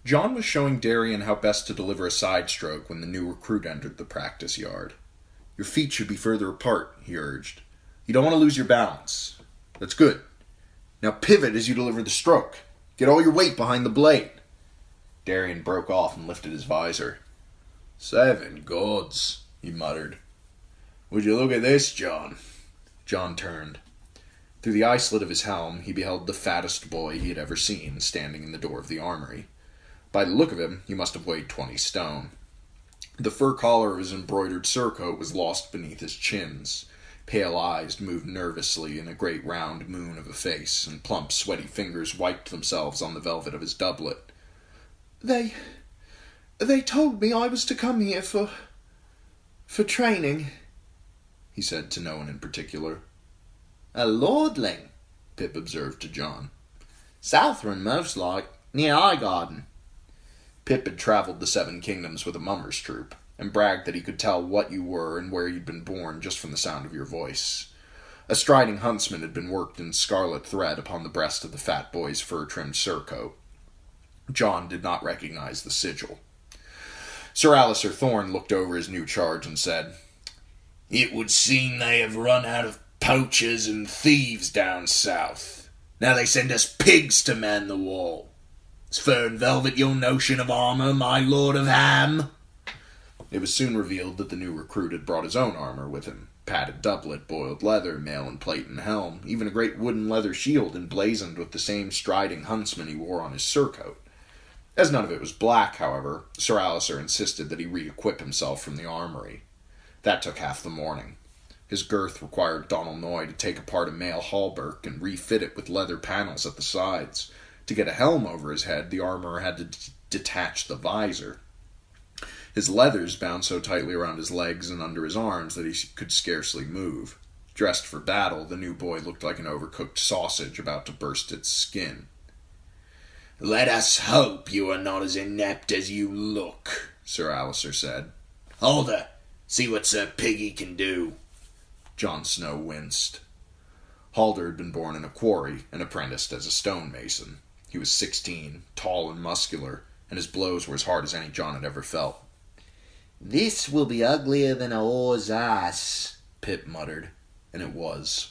John was showing Darian how best to deliver a side stroke when the new recruit entered the practice yard. "Your feet should be further apart," he urged. "You don't want to lose your balance. That's good. Now pivot as you deliver the stroke. Get all your weight behind the blade." Darian broke off and lifted his visor. "Seven gods," he muttered. "Would you look at this, John?" John turned. Through the eye slit of his helm, he beheld the fattest boy he had ever seen standing in the door of the armory. By the look of him, he must have weighed 20 stone. The fur collar of his embroidered surcoat was lost beneath his chins. Pale eyes moved nervously in a great round moon of a face, and plump, sweaty fingers wiped themselves on the velvet of his doublet. They told me I was to come here for training," he said to no one in particular. "A lordling," Pip observed to John. "Southron, most like, near AGOT." Pip had traveled the 7 kingdoms with a mummer's troop, and bragged that he could tell what you were and where you'd been born just from the sound of your voice. A striding huntsman had been worked in scarlet thread upon the breast of the fat boy's fur-trimmed surcoat. John did not recognize the sigil. Sir Alistair Thorne looked over his new charge and said, "It would seem they have run out of poachers and thieves down south. Now they send us pigs to man the wall. Is fur and velvet your notion of armour, my lord of Ham?" It was soon revealed that the new recruit had brought his own armour with him. Padded doublet, boiled leather, mail and plate and helm, even a great wooden leather shield emblazoned with the same striding huntsman he wore on his surcoat. As none of it was black, however, Sir Alistair insisted that he re-equip himself from the armory. That took half the morning. His girth required Donal Noy to take apart a mail hauberk and refit it with leather panels at the sides. To get a helm over his head, the armorer had to detach the visor. His leathers bound so tightly around his legs and under his arms that he could scarcely move. Dressed for battle, the new boy looked like an overcooked sausage about to burst its skin. "Let us hope you are not as inept as you look," Sir Alistair said. "Halder, see what Sir Piggy can do." Jon Snow winced. Halder had been born in a quarry and apprenticed as a stonemason. He was 16, tall and muscular, and his blows were as hard as any Jon had ever felt. "This will be uglier than a whore's ass," Pip muttered, and it was.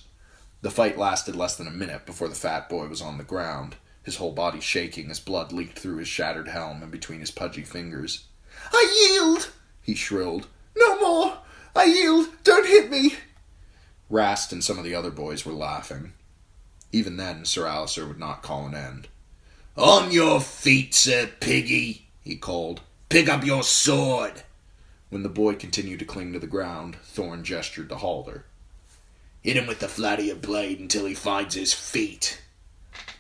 The fight lasted less than a minute before the fat boy was on the ground, his whole body shaking as blood leaked through his shattered helm and between his pudgy fingers. "I yield!" he shrilled. "No more! I yield! Don't hit me!" Rast and some of the other boys were laughing. Even then, Sir Alistair would not call an end. "On your feet, Sir Piggy," he called. "Pick up your sword." When the boy continued to cling to the ground, Thorne gestured to Halder. "Hit him with the flat of your blade until he finds his feet."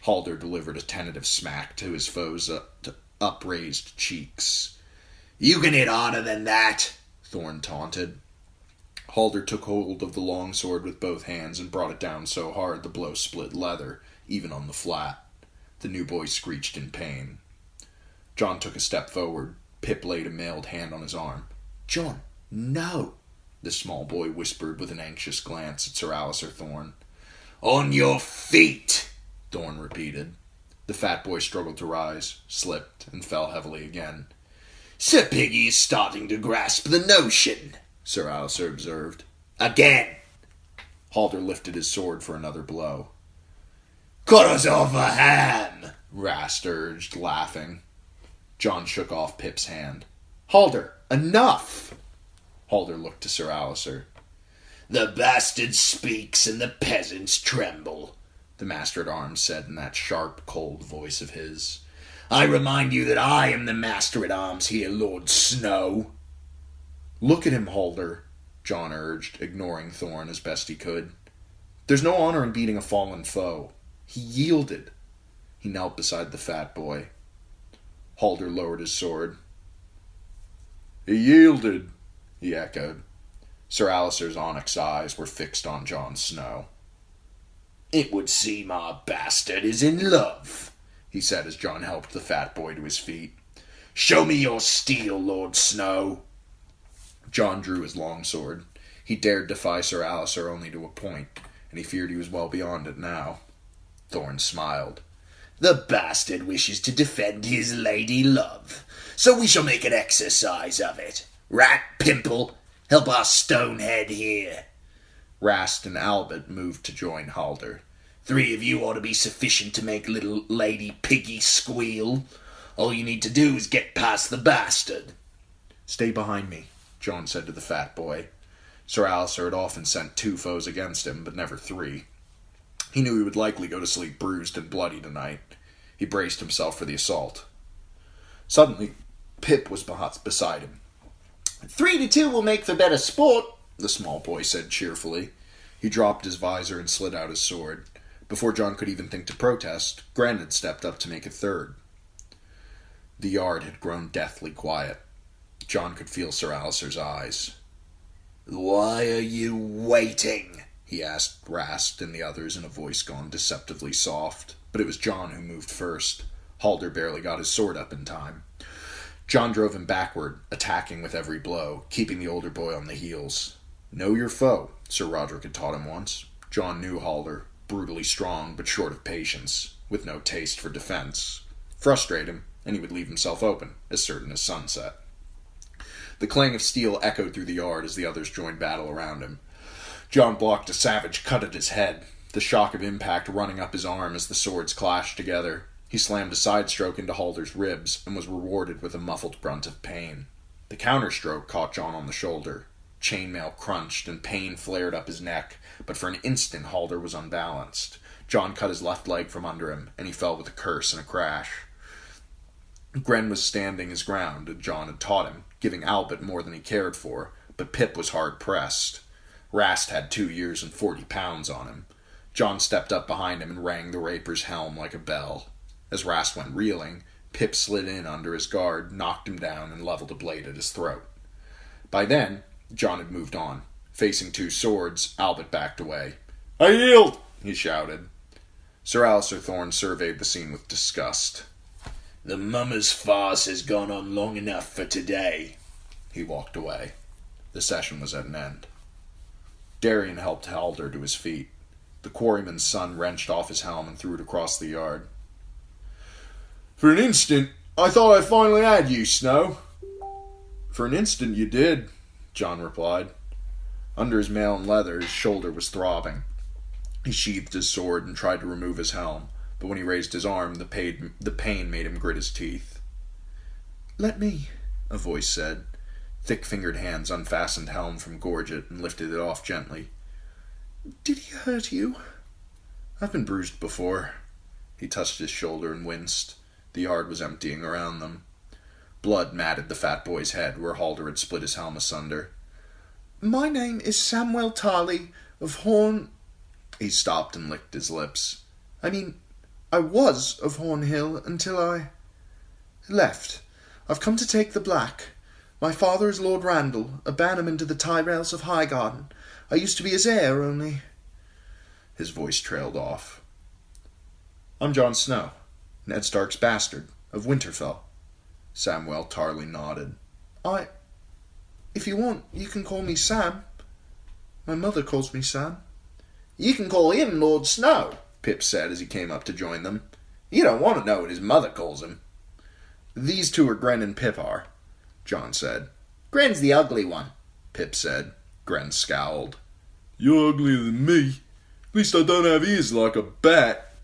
Halder delivered a tentative smack to his foe's upraised cheeks. "You can hit harder than that," Thorne taunted. Halder took hold of the long sword with both hands and brought it down so hard the blow split leather, even on the flat. The new boy screeched in pain. Jon took a step forward. Pip laid a mailed hand on his arm. "Jon, no," the small boy whispered with an anxious glance at Sir Alistair Thorne. "On your feet," Thorne repeated. The fat boy struggled to rise, slipped, and fell heavily again. "Sir Piggy is starting to grasp the notion," Sir Alistair observed. "Again!" Halder lifted his sword for another blow. "Cut us off a ham," Rast urged, laughing. Jon shook off Pip's hand. "Halder, enough!" Halder looked to Sir Alistair. "The bastard speaks and the peasants tremble," the Master-at-Arms said in that sharp, cold voice of his. "I remind you that I am the Master-at-Arms here, Lord Snow." "Look at him, Halder," Jon urged, ignoring Thorne as best he could. "There's no honor in beating a fallen foe. He yielded." He knelt beside the fat boy. Halder lowered his sword. "He yielded," he echoed. Sir Alistair's onyx eyes were fixed on Jon Snow. "It would seem our bastard is in love," he said as Jon helped the fat boy to his feet. "Show me your steel, Lord Snow." Jon drew his longsword. He dared defy Sir Alistair only to a point, and he feared he was well beyond it now. Thorne smiled. The bastard wishes to defend his lady love, so we shall make an exercise of it. Right, Pimple? Help our stonehead here." Rast and Albert moved to join Halder. "3 of you ought to be sufficient to make little Lady Piggy squeal. All you need to do is get past the bastard." "Stay behind me," John said to the fat boy. Sir Alistair had often sent 2 foes against him, but never 3. He knew he would likely go to sleep bruised and bloody tonight. He braced himself for the assault. Suddenly, Pip was beside him. 3 to 2 will make for better sport," the small boy said cheerfully. He dropped his visor and slid out his sword. Before John could even think to protest, Gren had stepped up to make a third. The yard had grown deathly quiet. John could feel Sir Alistair's eyes. "Why are you waiting?" he asked Rast and the others in a voice gone deceptively soft. But it was John who moved first. Halder barely got his sword up in time. John drove him backward, attacking with every blow, keeping the older boy on the heels. Know your foe, Sir Roderick had taught him once. John knew Halder, brutally strong but short of patience, with no taste for defense. Frustrate him, and he would leave himself open, as certain as sunset. The clang of steel echoed through the yard as the others joined battle around him. John blocked a savage cut at his head, the shock of impact running up his arm as the swords clashed together. He slammed a side stroke into Halder's ribs and was rewarded with a muffled grunt of pain. The counterstroke caught John on the shoulder. Chainmail crunched and pain flared up his neck, but for an instant Halder was unbalanced. John cut his left leg from under him, and he fell with a curse and a crash. Gren was standing his ground, as John had taught him, giving Albert more than he cared for, but Pip was hard-pressed. Rast had 2 years and 40 pounds on him. John stepped up behind him and rang the raper's helm like a bell. As Rast went reeling, Pip slid in under his guard, knocked him down, and leveled a blade at his throat. By then, John had moved on. Facing 2 swords, Albert backed away. "I yield!" he shouted. Sir Alistair Thorne surveyed the scene with disgust. "The mummer's farce has gone on long enough for today." He walked away. The session was at an end. Darien helped Halder to his feet. The quarryman's son wrenched off his helm and threw it across the yard. "For an instant, I thought I finally had you, Snow." "For an instant you did," John replied. Under his mail and leather, his shoulder was throbbing. He sheathed his sword and tried to remove his helm, but when he raised his arm, the pain made him grit his teeth. "Let me," a voice said. Thick-fingered hands unfastened helm from gorget and lifted it off gently. "Did he hurt you?" "I've been bruised before." He touched his shoulder and winced. The yard was emptying around them. Blood matted the fat boy's head where Halder had split his helm asunder. "My name is Samuel Tarley of Horn—" He stopped and licked his lips. I was of Hornhill until I left. I've come to take the Black. My father is Lord Randall, a bannerman to the Tyrells of Highgarden. I used to be his heir, only—" His voice trailed off. "I'm Jon Snow, Ned Stark's bastard, of Winterfell." Samuel Tarley nodded. If you want, you can call me Sam. My mother calls me Sam." "You can call him Lord Snow," Pip said as he came up to join them. "You don't want to know what his mother calls him." "These 2 are Gren and Pip are," John said. "Gren's the ugly one," Pip said. Gren scowled. "You're uglier than me. At least I don't have ears like a bat."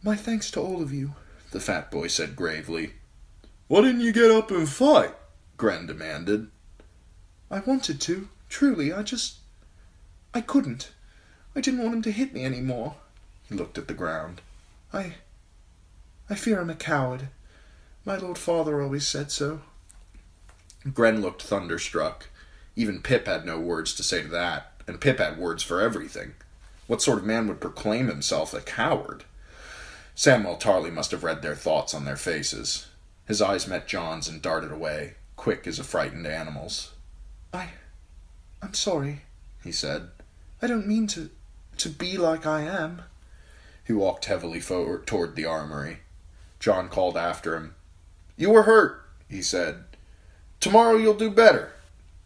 "My thanks to all of you," the fat boy said gravely. "Why didn't you get up and fight?" Gren demanded. "I wanted to, truly. I couldn't. I didn't want him to hit me any more." He looked at the ground. I fear I'm a coward. My Lord Father always said so." Gren looked thunderstruck. Even Pip had no words to say to that, and Pip had words for everything. What sort of man would proclaim himself a coward? Samuel Tarley must have read their thoughts on their faces. His eyes met John's and darted away, quick as a frightened animal's. I'm sorry," he said. "I don't mean to be like I am." He walked heavily forward toward the armory. John called after him. "You were hurt," he said. "Tomorrow you'll do better."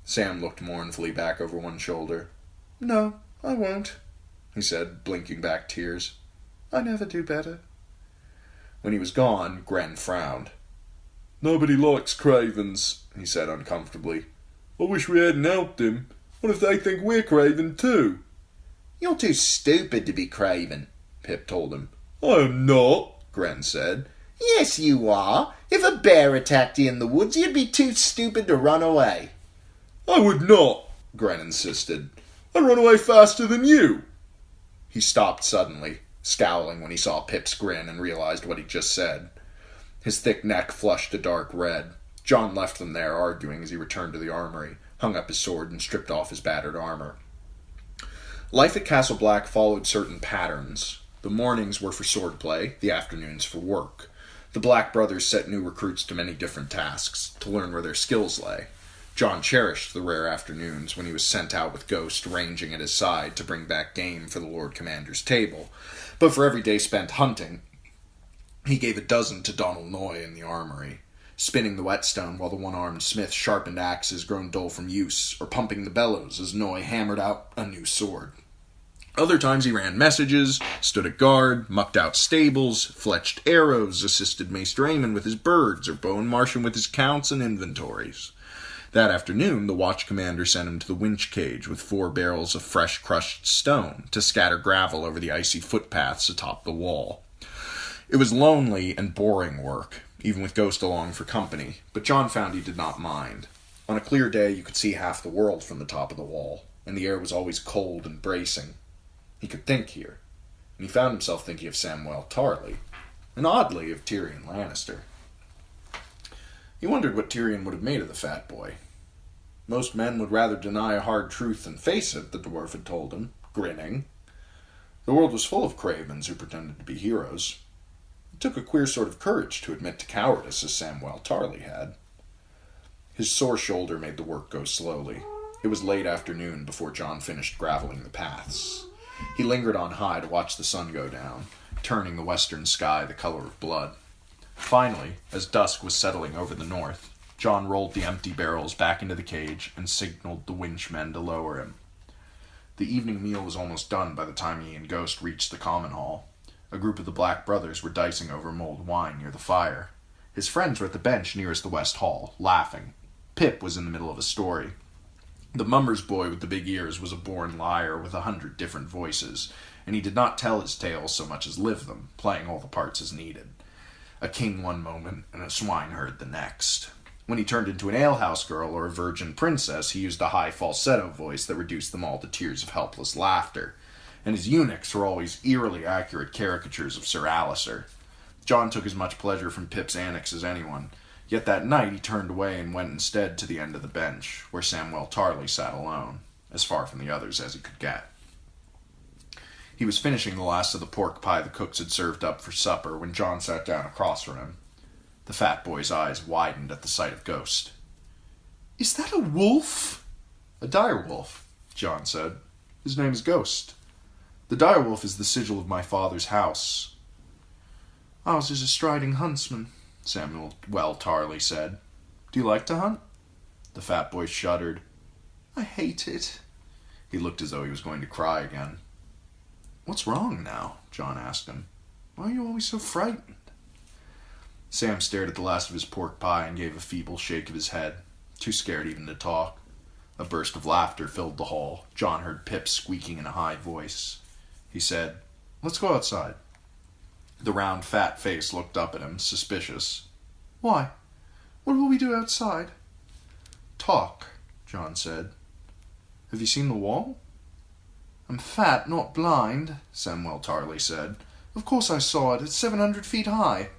Sam looked mournfully back over one shoulder. "No, I won't," he said, blinking back tears. "I never do better." When he was gone, Gren frowned. "Nobody likes cravens," he said uncomfortably. "I wish we hadn't helped him. What if they think we're craven too?" "You're too stupid to be craven," Pip told him. "I am not," Gren said. "Yes, you are. If a bear attacked you in the woods, you'd be too stupid to run away." "I would not," Gren insisted. "I'd run away faster than you." He stopped suddenly, scowling when he saw Pip's grin and realized what he'd just said. His thick neck flushed a dark red. John left them there arguing as he returned to the armory, hung up his sword, and stripped off his battered armor. Life at Castle Black followed certain patterns. The mornings were for swordplay, the afternoons for work. The Black brothers set new recruits to many different tasks, to learn where their skills lay. John cherished the rare afternoons when he was sent out with Ghost ranging at his side to bring back game for the Lord Commander's table, but for every day spent hunting, he gave a dozen to Donald Noy in the armory, spinning the whetstone while the one-armed smith sharpened axes grown dull from use, or pumping the bellows as Noy hammered out a new sword. Other times he ran messages, stood at guard, mucked out stables, fletched arrows, assisted Maester Aemon with his birds, or Bowen Marsham with his counts and inventories. That afternoon, the watch commander sent him to the winch cage with 4 barrels of fresh crushed stone to scatter gravel over the icy footpaths atop the wall. It was lonely and boring work, even with Ghost along for company, but John found he did not mind. On a clear day, you could see half the world from the top of the wall, and the air was always cold and bracing. He could think here, and he found himself thinking of Samwell Tarly, and oddly of Tyrion Lannister. He wondered what Tyrion would have made of the fat boy. Most men would rather deny a hard truth than face it, the dwarf had told him, grinning. The world was full of cravens who pretended to be heroes. It took a queer sort of courage to admit to cowardice as Samwell Tarly had. His sore shoulder made the work go slowly. It was late afternoon before John finished graveling the paths. He lingered on high to watch the sun go down, turning the western sky the color of blood. Finally, as dusk was settling over the north, John rolled the empty barrels back into the cage and signaled the winchmen to lower him. The evening meal was almost done by the time he and Ghost reached the common hall. A group of the Black brothers were dicing over mulled wine near the fire. His friends were at the bench nearest the west hall, laughing. Pip was in the middle of a story. The mummer's boy with the big ears was a born liar with 100 different voices, and he did not tell his tales so much as live them, playing all the parts as needed. A king one moment, and a swineherd the next. When he turned into an alehouse girl or a virgin princess, he used a high falsetto voice that reduced them all to tears of helpless laughter. And his eunuchs were always eerily accurate caricatures of Sir Alistair. John took as much pleasure from Pip's antics as anyone, yet that night he turned away and went instead to the end of the bench, where Samwell Tarly sat alone, as far from the others as he could get. He was finishing the last of the pork pie the cooks had served up for supper when John sat down across from him. The fat boy's eyes widened at the sight of Ghost. "Is that a wolf?" "A direwolf," John said. "His name is Ghost. The direwolf is the sigil of my father's house." "Ours is a striding huntsman," Samwell Tarly said. "Do you like to hunt?" The fat boy shuddered. "I hate it." He looked as though he was going to cry again. "What's wrong now?" John asked him. "Why are you always so frightened?" Sam stared at the last of his pork pie and gave a feeble shake of his head, too scared even to talk. A burst of laughter filled the hall. John heard Pip squeaking in a high voice. He said, "Let's go outside." The round, fat face looked up at him, suspicious. "Why? What will we do outside?" "Talk," John said. "Have you seen the wall?" "I'm fat, not blind," Samwell Tarly said. "Of course I saw it. It's 700 feet high."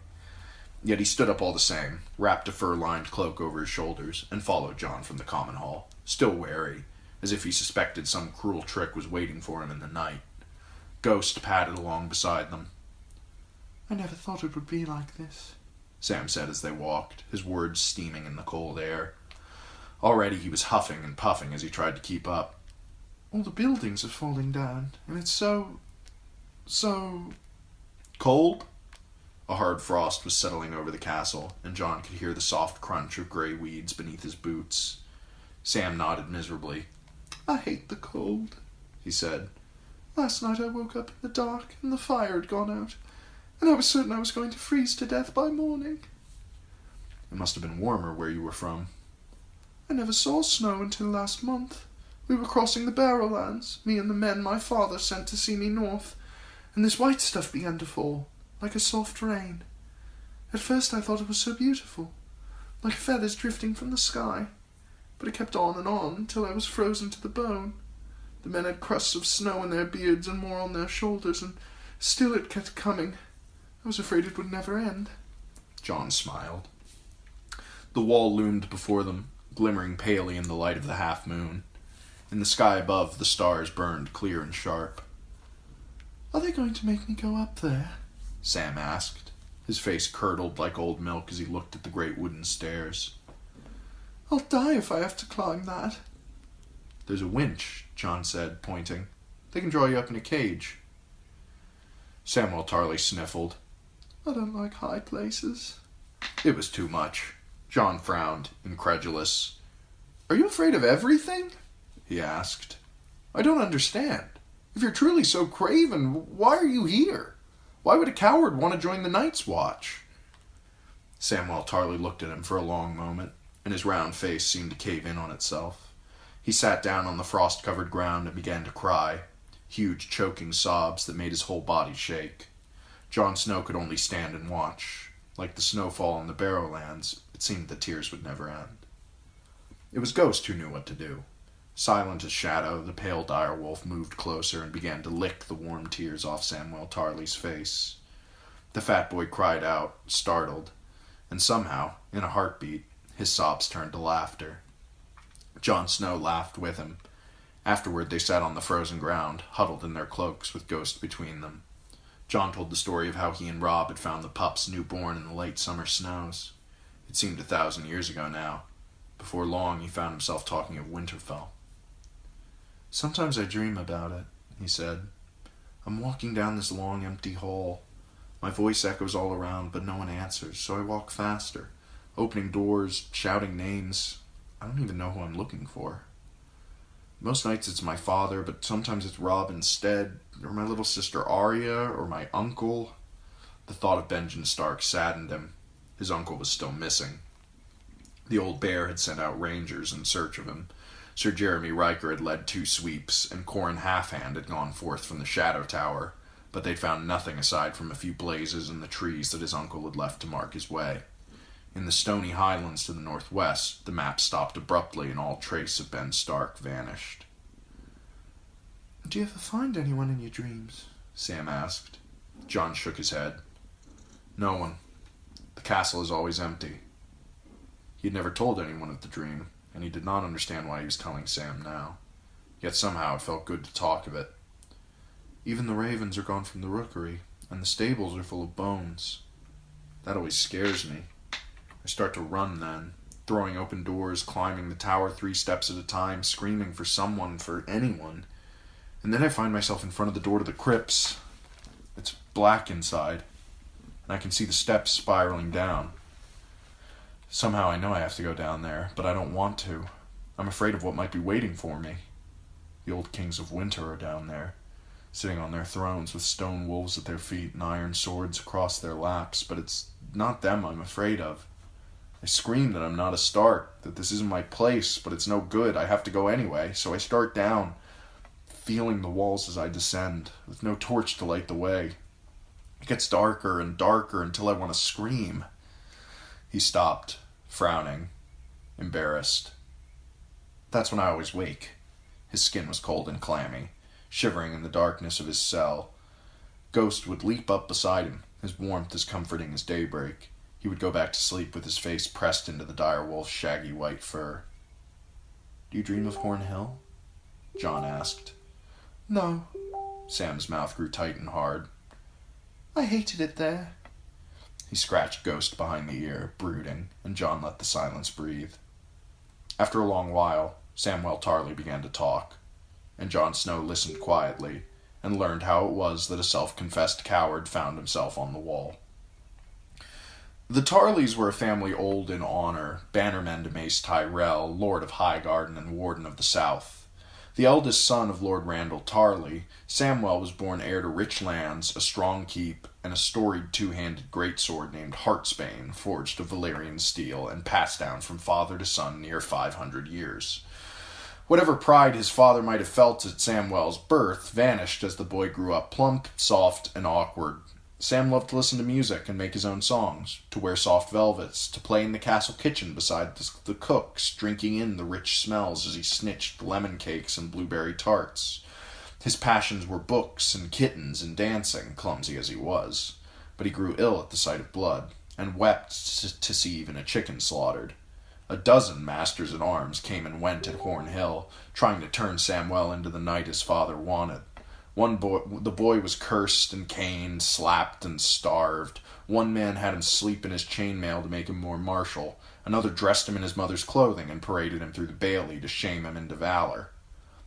Yet he stood up all the same, wrapped a fur-lined cloak over his shoulders, and followed John from the common hall, still wary, as if he suspected some cruel trick was waiting for him in the night. Ghost padded along beside them. "I never thought it would be like this," Sam said as they walked, his words steaming in the cold air. Already he was huffing and puffing as he tried to keep up. "All the buildings are falling down, and it's so... Cold?" A hard frost was settling over the castle, and John could hear the soft crunch of grey weeds beneath his boots. Sam nodded miserably. "I hate the cold," he said. "Last night I woke up in the dark, and the fire had gone out. and I was certain I was going to freeze to death by morning. It must have been warmer where you were from. I never saw snow until last month. We were crossing the Barrowlands, me and the men my father sent to see me north, and this white stuff began to fall, like a soft rain. At first I thought it was so beautiful, like feathers drifting from the sky, but it kept on and on until I was frozen to the bone. The men had crusts of snow in their beards and more on their shoulders, and still it kept coming. I was afraid it would never end. John smiled. The wall loomed before them, glimmering palely in the light of the half-moon. In the sky above, the stars burned clear and sharp. Are they going to make me go up there? Sam asked. His face curdled like old milk as he looked at the great wooden stairs. I'll die if I have to climb that. There's a winch, John said, pointing. They can draw you up in a cage. Samuel Tarley sniffled. I don't like high places. It was too much. John frowned, incredulous. Are you afraid of everything? He asked. I don't understand. If you're truly so craven, why are you here? Why would a coward want to join the Night's Watch? Samuel Tarley looked at him for a long moment, and his round face seemed to cave in on itself. He sat down on the frost-covered ground and began to cry, huge choking sobs that made his whole body shake. Jon Snow could only stand and watch. Like the snowfall in the Barrowlands, it seemed the tears would never end. It was Ghost who knew what to do. Silent as shadow, the pale direwolf moved closer and began to lick the warm tears off Samuel Tarley's face. The fat boy cried out, startled, and somehow, in a heartbeat, his sobs turned to laughter. Jon Snow laughed with him. Afterward, they sat on the frozen ground, huddled in their cloaks with Ghost between them. John told the story of how he and Rob had found the pups newborn in the late summer snows. It seemed 1,000 years ago now. Before long, he found himself talking of Winterfell. Sometimes I dream about it, he said. I'm walking down this long, empty hall. My voice echoes all around, but no one answers, so I walk faster, opening doors, shouting names. I don't even know who I'm looking for. Most nights it's my father, but sometimes it's Rob instead, or my little sister Arya, or my uncle. The thought of Benjen Stark saddened him. His uncle was still missing. The old bear had sent out rangers in search of him. Sir Jeremy Riker had led 2 sweeps, and Corrin Halfhand had gone forth from the Shadow Tower, but they'd found nothing aside from a few blazes in the trees that his uncle had left to mark his way. In the stony highlands to the northwest, the map stopped abruptly and all trace of Ben Stark vanished. Do you ever find anyone in your dreams? Sam asked. John shook his head. No one. The castle is always empty. He had never told anyone of the dream, and he did not understand why he was telling Sam now. Yet somehow it felt good to talk of it. Even the ravens are gone from the rookery, and the stables are full of bones. That always scares me. I start to run then, throwing open doors, climbing the tower 3 steps at a time, screaming for someone, for anyone. And then I find myself in front of the door to the crypts. It's black inside, and I can see the steps spiraling down. Somehow I know I have to go down there, but I don't want to. I'm afraid of what might be waiting for me. The old kings of winter are down there, sitting on their thrones with stone wolves at their feet and iron swords across their laps, but it's not them I'm afraid of. I scream that I'm not a Stark, that this isn't my place, but it's no good. I have to go anyway, so I start down, feeling the walls as I descend, with no torch to light the way. It gets darker and darker until I want to scream. He stopped, frowning, embarrassed. That's when I always wake. His skin was cold and clammy, shivering in the darkness of his cell. Ghost would leap up beside him, his warmth as comforting as daybreak. He would go back to sleep with his face pressed into the direwolf's shaggy white fur. Do you dream of Horn Hill? John asked. No. Sam's mouth grew tight and hard. I hated it there. He scratched Ghost behind the ear, brooding, and John let the silence breathe. After a long while, Samwell Tarley began to talk, and Jon Snow listened quietly and learned how it was that a self-confessed coward found himself on the wall. The Tarleys were a family old in honor, bannermen to Mace Tyrell, Lord of Highgarden and Warden of the South. The eldest son of Lord Randall Tarley, Samwell was born heir to rich lands, a strong keep, and a storied two-handed greatsword named Heartsbane, forged of Valyrian steel and passed down from father to son near 500 years. Whatever pride his father might have felt at Samwell's birth vanished as the boy grew up plump, soft, and awkward. Sam loved to listen to music and make his own songs, to wear soft velvets, to play in the castle kitchen beside the cooks, drinking in the rich smells as he snitched lemon cakes and blueberry tarts. His passions were books and kittens and dancing, clumsy as he was. But he grew ill at the sight of blood, and wept to see even a chicken slaughtered. A dozen masters-at-arms came and went at Horn Hill, trying to turn Samwell into the knight his father wanted. The boy was cursed and caned, slapped and starved. One man had him sleep in his chainmail to make him more martial. Another dressed him in his mother's clothing and paraded him through the bailey to shame him into valor.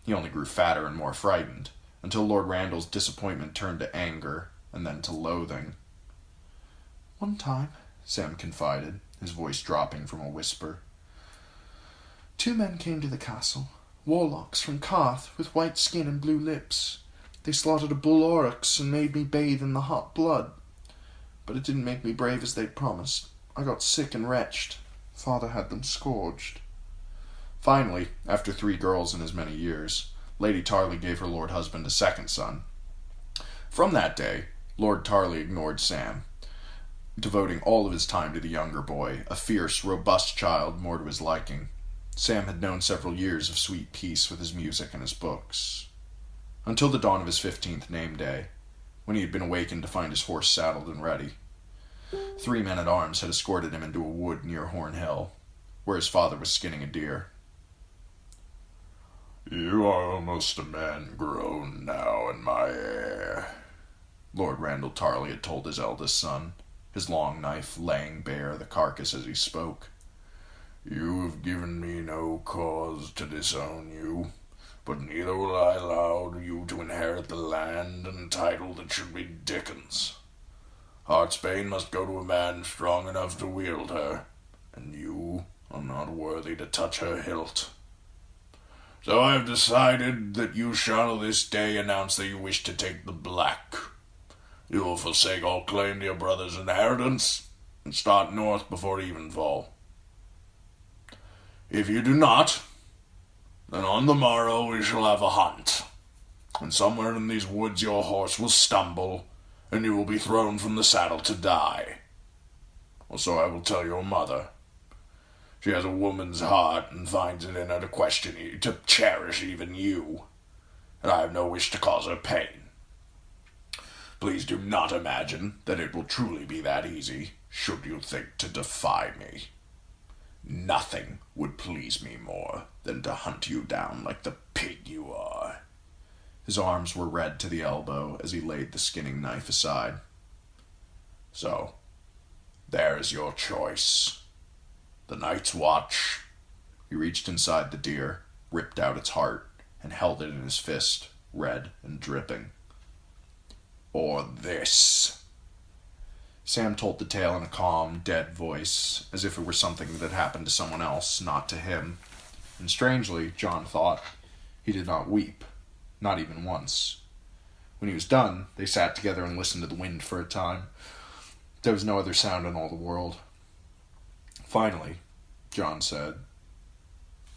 He only grew fatter and more frightened, until Lord Randall's disappointment turned to anger, and then to loathing. One time, Sam confided, his voice dropping from a whisper, 2 men came to the castle, warlocks from Carth with white skin and blue lips. They slaughtered a bull oryx and made me bathe in the hot blood. But it didn't make me brave as they'd promised. I got sick and wretched. Father had them scourged. Finally, after 3 girls in as many years, Lady Tarley gave her lord husband a second son. From that day, Lord Tarley ignored Sam, devoting all of his time to the younger boy, a fierce, robust child more to his liking. Sam had known several years of sweet peace with his music and his books. Until the dawn of his 15th name day, when he had been awakened to find his horse saddled and ready. 3 men-at-arms had escorted him into a wood near Horn Hill, where his father was skinning a deer. "You are almost a man grown now in my heir," Lord Randall Tarley had told his eldest son, his long knife laying bare the carcass as he spoke. "You have given me no cause to disown you, but neither will I allow you to inherit the land and title that should be Dickens. Heartsbane must go to a man strong enough to wield her, and you are not worthy to touch her hilt. So I have decided that you shall this day announce that you wish to take the Black. You will forsake all claim to your brother's inheritance, and start north before evenfall. If you do not, then on the morrow we shall have a hunt, and somewhere in these woods your horse will stumble, and you will be thrown from the saddle to die. Or so I will tell your mother. She has a woman's heart, and finds it in her to question you, to cherish even you, and I have no wish to cause her pain. Please do not imagine that it will truly be that easy, should you think to defy me. Nothing would please me more than to hunt you down like the pig you are." His arms were red to the elbow as he laid the skinning knife aside. "So, there is your choice. The Night's Watch." He reached inside the deer, ripped out its heart, and held it in his fist, red and dripping. "Or this." Sam told the tale in a calm, dead voice, as if it were something that happened to someone else, not to him. And strangely, John thought, he did not weep, not even once. When he was done, they sat together and listened to the wind for a time. There was no other sound in all the world. Finally, John said,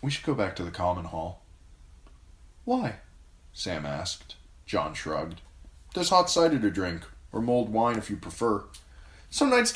"We should go back to the common hall." Why? Sam asked. John shrugged. "There's hot cider to drink, or mulled wine if you prefer. Some nights